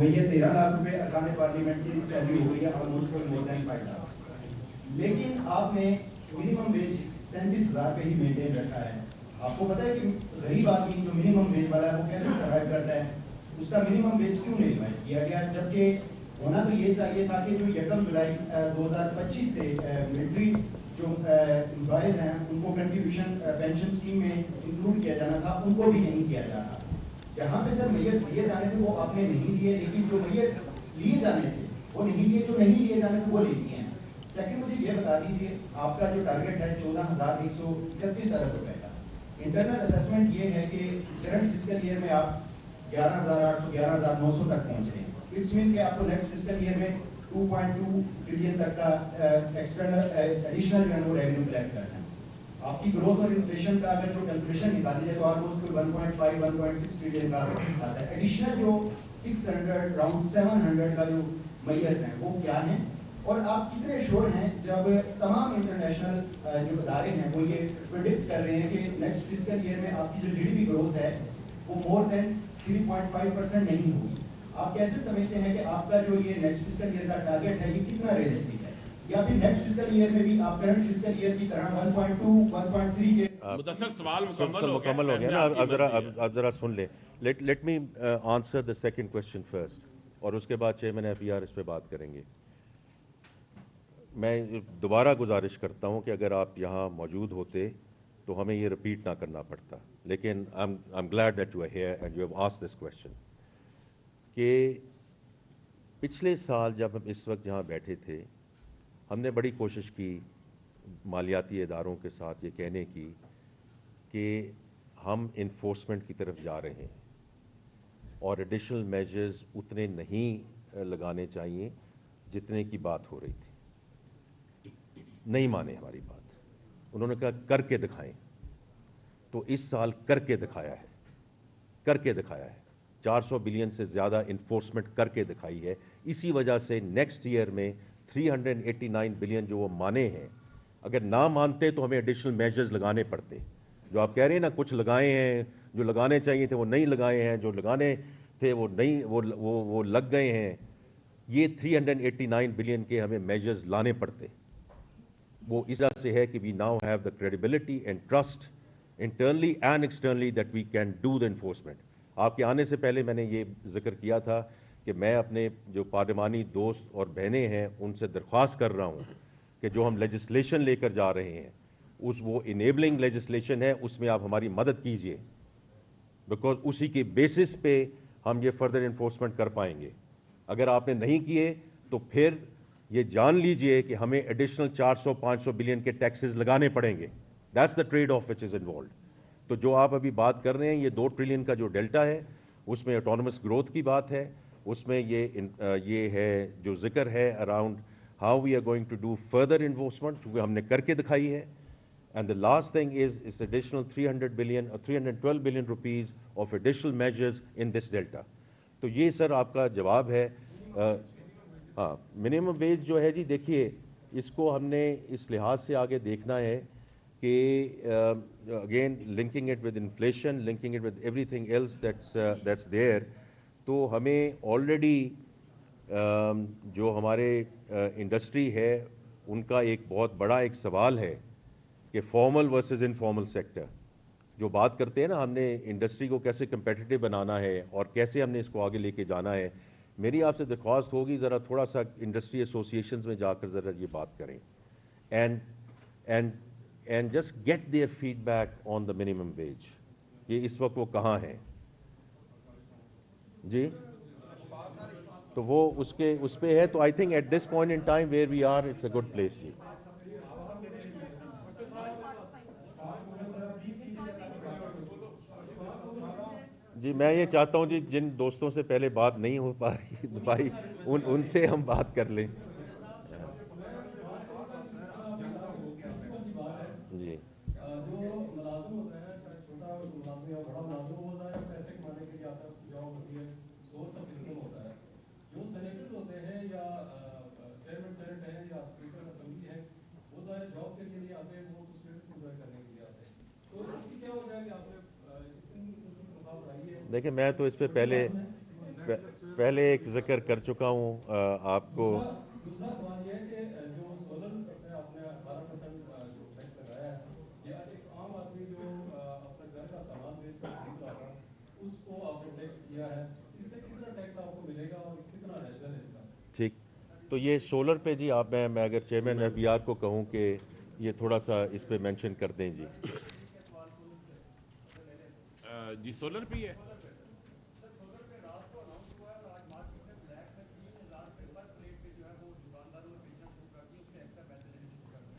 گئی ہے, 13 لاکھ روپے ارکان پارلیمنٹ کی سیلری ہو گئی ہے, آلموسٹ مور دین 5 لاکھ. لیکن آپ نے منیمم ویج 37,000 پہ ہی مینٹین رکھا ہے. آپ کو پتا ہے کہ غریب آدمی جو منیمم ویج والا ہے وہ کیسے سروائیو کرتا ہے, اس کا منیمم ویج کیوں نہیں ریوائز کیا گیا, جبکہ ہونا تو یہ چاہیے تھا کہ جو 1 جولائی 2025 سے ملٹری جو امپلائیز ہیں ان کو کنٹریبیوشن پینشن اسکیم میں انکلوڈ کیا جانا تھا, ان کو بھی نہیں کیا جا رہا. جہاں پہ سر میئرس لیے جانے تھے وہ آپ نے نہیں لیے, لیکن جو میئرس لیے جانے تھے وہ نہیں لیے, جو نہیں لیے جانے تھے وہ لے لیے ہیں. سیکنڈ, مجھے یہ بتا دیجیے آپ کا جو ٹارگیٹ ہے 14,131 ارب روپے کا, انٹرنل اسسمنٹ یہ ہے کہ کرنٹ فسکل ایئر میں آپ 11,800 11,900 تک پہنچ رہے ہیں. اٹس مین کہ آپ کو نیکسٹ فسکل ایئر میں 2.2 ٹریلین تک کا ایکسٹرنل ایڈیشنل جو ہے وہ ریونیو کلیکٹ کرنا ہے. آپ کی گروتھ اور انفلیشن کا اگر جو کیلکولیشن نکالی جائے تو آلموسٹ 1.5 1.6 ٹریلین کا آتا ہے. ایڈیشنل جو 600 راؤنڈ 700 کا جو میئرز ہیں وہ کیا ہیں, اور آپ کتنے شور ہیں جب تمام انٹرنیشنل جو ادارے ہیں وہ یہ پریڈکٹ کر رہے ہیں کہ نیکسٹ فسکل ایئر میں آپ کی جو GDP گروتھ ہے وہ مور دین 3.5% نہیں ہوگی. آپ کیسے سمجھتے ہیں کہ آپ کا جو یہ نیکسٹ فسکل ایئر کا ٹارگیٹ ہے یہ کتنا ریئلسٹک ہے, یا پھر نیکسٹ فسکل ایئر میں بھی آپ کرنٹ فسکل ایئر کی طرح 1.2 1.3 کے سوال مکمل ہو گیا نا. اب ذرا سن لیں. Let me answer the second question first, اور اس کے بعد چیئرمین FER اس پہ بات کریں گے. میں دوبارہ گزارش کرتا ہوں کہ اگر آپ یہاں موجود ہوتے تو ہمیں یہ رپیٹ نہ کرنا پڑتا, لیکن I am glad that you are here and you have asked this question. کہ پچھلے سال جب ہم اس وقت جہاں بیٹھے تھے ہم نے بڑی کوشش کی مالیاتی اداروں کے ساتھ یہ کہنے کی کہ ہم انفورسمنٹ کی طرف جا رہے ہیں اور ایڈیشنل میجرز اتنے نہیں لگانے چاہیے جتنے کی بات ہو رہی تھی. نہیں مانے ہماری بات, انہوں نے کہا کر کے دکھائیں. تو اس سال کر کے دکھایا ہے, کر کے دکھایا ہے. 400 بلین سے زیادہ انفورسمنٹ کر کے دکھائی ہے. اسی وجہ سے نیکسٹ ایئر میں 389 بلین جو وہ مانے ہیں, اگر نہ مانتے تو ہمیں ایڈیشنل میجرز لگانے پڑتے. جو آپ کہہ رہے ہیں نا کچھ لگائے ہیں, جو لگانے چاہیے تھے وہ نہیں لگائے ہیں, جو لگانے تھے وہ نہیں وہ لگ گئے ہیں. یہ 389 بلین کے ہمیں میجرز لانے پڑتے. وہ اس وجہ سے ہے کہ we now have the credibility and trust internally and externally that we can do the enforcement. آپ کے آنے سے پہلے میں نے یہ ذکر کیا تھا کہ میں اپنے جو پارلیمانی دوست اور بہنیں ہیں ان سے درخواست کر رہا ہوں کہ جو ہم لیجسلیشن لے کر جا رہے ہیں وہ انیبلنگ لیجسلیشن ہے, اس میں آپ ہماری مدد کیجئے, بیکاز اسی کے بیسس پہ ہم یہ فردر انفورسمنٹ کر پائیں گے. اگر آپ نے نہیں کیے تو پھر یہ جان لیجئے کہ ہمیں ایڈیشنل 400-500 بلین کے ٹیکسز لگانے پڑیں گے. That's the trade off which is involved. تو جو آپ ابھی بات کر رہے ہیں یہ 2 ٹریلین کا جو ڈیلٹا ہے اس میں آٹونومس گروتھ کی بات ہے, اس میں یہ ہے جو ذکر ہے around how we are going to do further enforcement, چونکہ ہم نے کر کے دکھائی ہے. And the last thing is اس ایڈیشنل 300 بلین اور 312 billion rupees of additional measures in this delta. تو یہ سر آپ کا جواب ہے. ہاں, منیمم ویج جو ہے جی دیکھیے اس کو ہم نے اس لحاظ سے آگے دیکھنا ہے کہ again linking it with inflation, linking it with everything else that's there. تو ہمیں آلریڈی جو ہمارے انڈسٹری ہے ان کا ایک بہت بڑا ایک سوال ہے کہ فارمل ورسز انفارمل سیکٹر. جو بات کرتے ہیں نا ہم نے انڈسٹری کو کیسے کمپیٹیٹو بنانا ہے اور کیسے ہم نے اس کو آگے لے کے جانا ہے, میری آپ سے درخواست ہوگی ذرا تھوڑا سا انڈسٹری ایسوسیشنز میں جا کر ذرا یہ بات کریں and just get their feedback on the minimum wage کہ اس وقت وہ کہاں ہیں جی. تو وہ اس پہ ہے. تو I think at this point in time where we are it's a good place. جی جی میں یہ چاہتا ہوں جی جن دوستوں سے پہلے بات نہیں ہو پائی ان سے ہم بات کر لیں. جی دیکھیں میں تو اس پہ پہلے ایک ذکر کر چکا ہوں آپ کو. دوسرا سوال یہ ہے کہ جو سولر پہ آپ نے 18% جو ٹیکس لگایا ہے یا ایک عام آدمی جو اپنے گھر کا سامان بیچ کر خرید رہا تھا اس کو آپ نے ٹیکس کیا ہے, اس سے کتنا ٹیکس آپ کو ملے گا اور کتنا ریشنل ہے اس کا؟ ٹھیک, تو یہ سولر پہ جی آپ میں اگر چیئرمین ایف بی آر کو کہوں کہ یہ تھوڑا سا اس پہ مینشن کر دیں جی. جی سولر پہ ہے.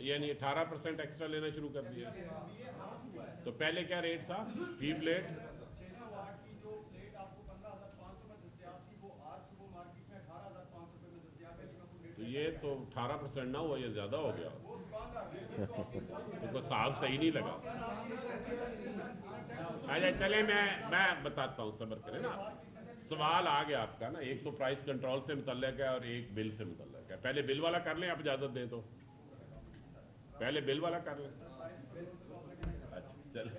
یعنی 18% ایکسٹرا لینا شروع کر دیا. تو پہلے کیا ریٹ تھا فی پلیٹ؟ تو یہ تو 18% نہ ہوا, یہ زیادہ ہو گیا. تو صاحب صحیح نہیں لگا. اچھا چلے میں بتاتا ہوں, صبر کریں نا. سوال آ گیا آپ کا نا, ایک تو پرائس کنٹرول سے متعلق ہے اور ایک بل سے متعلق ہے. پہلے بل والا کر لیں, آپ اجازت دیں تو پہلے بل والا کر لیں. اچھا چلیں.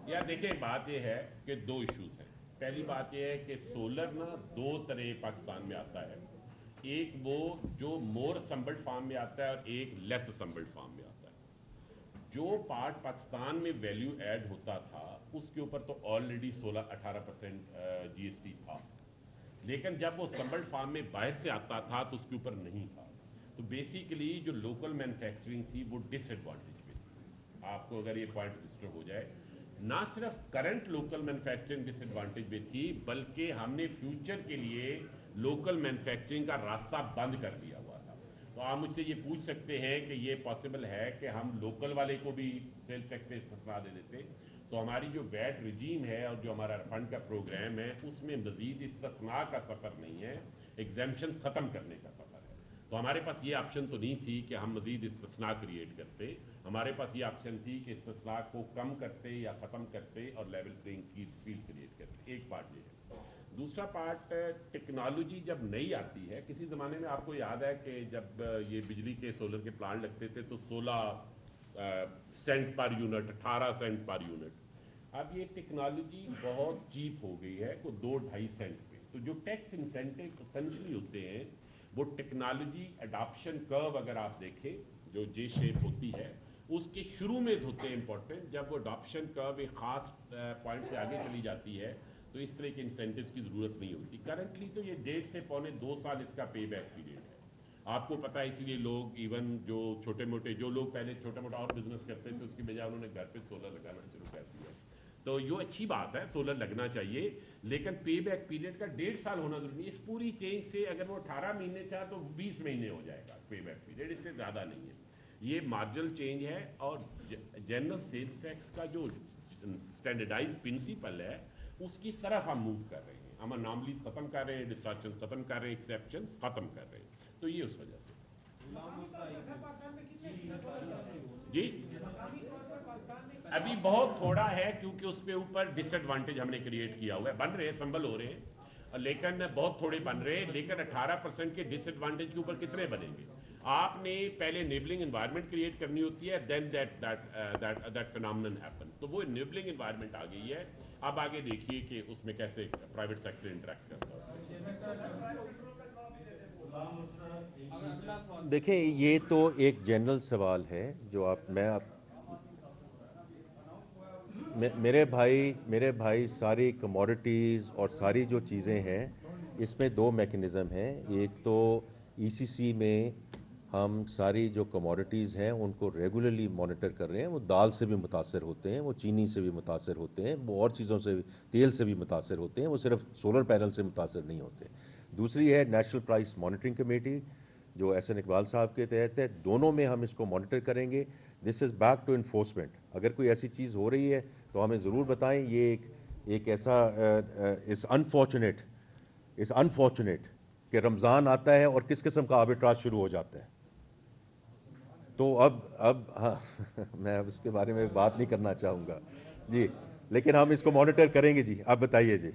یار دیکھیں بات یہ ہے کہ دو ایشوز ہیں. پہلی بات یہ ہے کہ سولر نا دو طرح پاکستان میں آتا ہے. ایک وہ جو مور اسمبلڈ فارم میں آتا ہے اور ایک لیس اسمبلڈ فارم میں آتا ہے. جو پارٹ پاکستان میں ویلیو ایڈ ہوتا تھا اس کے اوپر تو آلریڈی 18% جی ایس ٹی تھا, لیکن جب وہ اسمبلڈ فارم میں باہر سے آتا تھا تو اس کے اوپر نہیں تھا. تو بیسیکلی جو لوکل مینوفیکچرنگ تھی وہ ڈس ایڈوانٹیج پہ تھی. آپ کو اگر یہ پوائنٹ رجسٹر ہو جائے, نہ صرف کرنٹ لوکل مینوفیکچرنگ ڈس ایڈوانٹیج پہ تھی بلکہ ہم نے فیوچر کے لیے لوکل مینوفیکچرنگ کا راستہ بند کر دیا ہوا تھا. تو آپ مجھ سے یہ پوچھ سکتے ہیں کہ یہ پاسبل ہے کہ ہم لوکل والے کو بھی سیل ٹیکس سے استثنا دے دیتے. تو ہماری جو ویٹ رجیم ہے اور جو ہمارا فنڈ کا پروگرام ہے اس میں مزید استثناء کا سفر نہیں ہے, ایگزیمپشنز ختم کرنے کا سفر ہے. تو ہمارے پاس یہ آپشن تو نہیں تھی کہ ہم مزید استثناء کریٹ کرتے. ہمارے پاس یہ آپشن تھی کہ استثناء کو کم کرتے یا ختم کرتے اور لیول پلینگ فیلڈ کریٹ کرتے. ایک پارٹ یہ ہے. دوسرا پارٹ, ٹیکنالوجی جب نئی آتی ہے, کسی زمانے میں آپ کو یاد ہے کہ جب یہ بجلی کے سولر کے پلانٹ لگتے تھے تو 16 cent per unit, 18 cent per unit. اب یہ ٹیکنالوجی بہت چیپ ہو گئی ہے, کوئی 2-2.5 سینٹ پہ. تو جو ٹیکس انسینٹیو اسینشلی ہوتے ہیں وہ ٹیکنالوجی اڈاپشن کرو اگر آپ دیکھیں جو جے شیپ ہوتی ہے اس کے شروع میں ہوتے ہیں امپورٹنٹ. جب وہ اڈاپشن کرو ایک خاص پوائنٹ سے آگے چلی جاتی ہے تو اس طرح کے انسینٹیوز کی ضرورت نہیں ہوتی. کرنٹلی تو یہ 1.5 سے 2.25 سال اس کا پے بیک پیریڈ ہے. آپ کو پتہ ہے, اسی لیے لوگ ایون جو چھوٹے موٹے جو لوگ پہلے چھوٹا موٹا اور بزنس کرتے تھے اس کی بجائے انہوں نے گھر پہ سولر لگانا شروع کر دیا. تو یہ اچھی بات ہے, سولر لگنا چاہیے, لیکن پے بیک پیریڈ کا 1.5 سال ہونا ضروری ہے. اس پوری چینج سے اگر وہ 18 مہینے تھا تو 20 مہینے ہو جائے گا پے بیک پیریڈ, اس سے زیادہ نہیں ہے. یہ مارجنل چینج ہے. اور جنرل سیلز ٹیکس کا جو اسٹینڈرڈائز پرنسپل ہے اس کی طرف ہم موو کر رہے ہیں. ہم اناملیز ختم کر رہے ہیں, ڈسٹارشنز ختم کر رہے ہیں, ایکسیپشنز ختم کر رہے ہیں. تو یہ اس وجہ سے جی ابھی بہت تھوڑا ہے کیونکہ اس پہ اوپر ڈس ایڈوانٹیج ہم نے کریٹ کیا ہوا ہے. بن رہے ہیں, سنبل ہو رہے ہیں, لیکن بہت تھوڑے بن رہے ہیں. لیکن 18% کے ڈس ایڈوانٹیج کے اوپر کتنے بنیں گے؟ آپ نے پہلے انیبلنگ انوائرمنٹ کریٹ کرنی ہوتی ہے, دین دیٹ فینامنن ہیپن. تو وہ انیبلنگ انوائرمنٹ آ گئی ہے. اب آگے دیکھیے کہ اس میں کیسے پرائیویٹ سیکٹر انٹریکٹ کرتا ہے. دیکھیں یہ تو ایک جنرل سوال ہے جو میرے بھائی ساری کموڈٹیز اور ساری جو چیزیں ہیں اس میں 2 میکنزم ہیں. ایک تو ای سی سی میں ہم ساری جو کموڈٹیز ہیں ان کو ریگولرلی مانیٹر کر رہے ہیں. وہ دال سے بھی متاثر ہوتے ہیں, وہ چینی سے بھی متاثر ہوتے ہیں, وہ اور چیزوں سے تیل سے بھی متاثر ہوتے ہیں, وہ صرف سولر پینل سے متاثر نہیں ہوتے. دوسری ہے نیشنل پرائس مانیٹرنگ کمیٹی جو ایس این اقبال صاحب کے تحت ہے. دونوں میں ہم اس کو مانیٹر کریں گے. دس از بیک ٹو انفورسمنٹ. اگر کوئی ایسی چیز ہو رہی ہے تو ہمیں ضرور بتائیں. یہ ایک ایسا اس انفارچونیٹ کہ رمضان آتا ہے اور کس قسم کا آربیٹراج شروع ہو جاتا ہے. تو اب ہاں میں اب اس کے بارے میں بات نہیں کرنا چاہوں گا جی, لیکن ہم اس کو مانیٹر کریں گے جی. آپ بتائیے جی.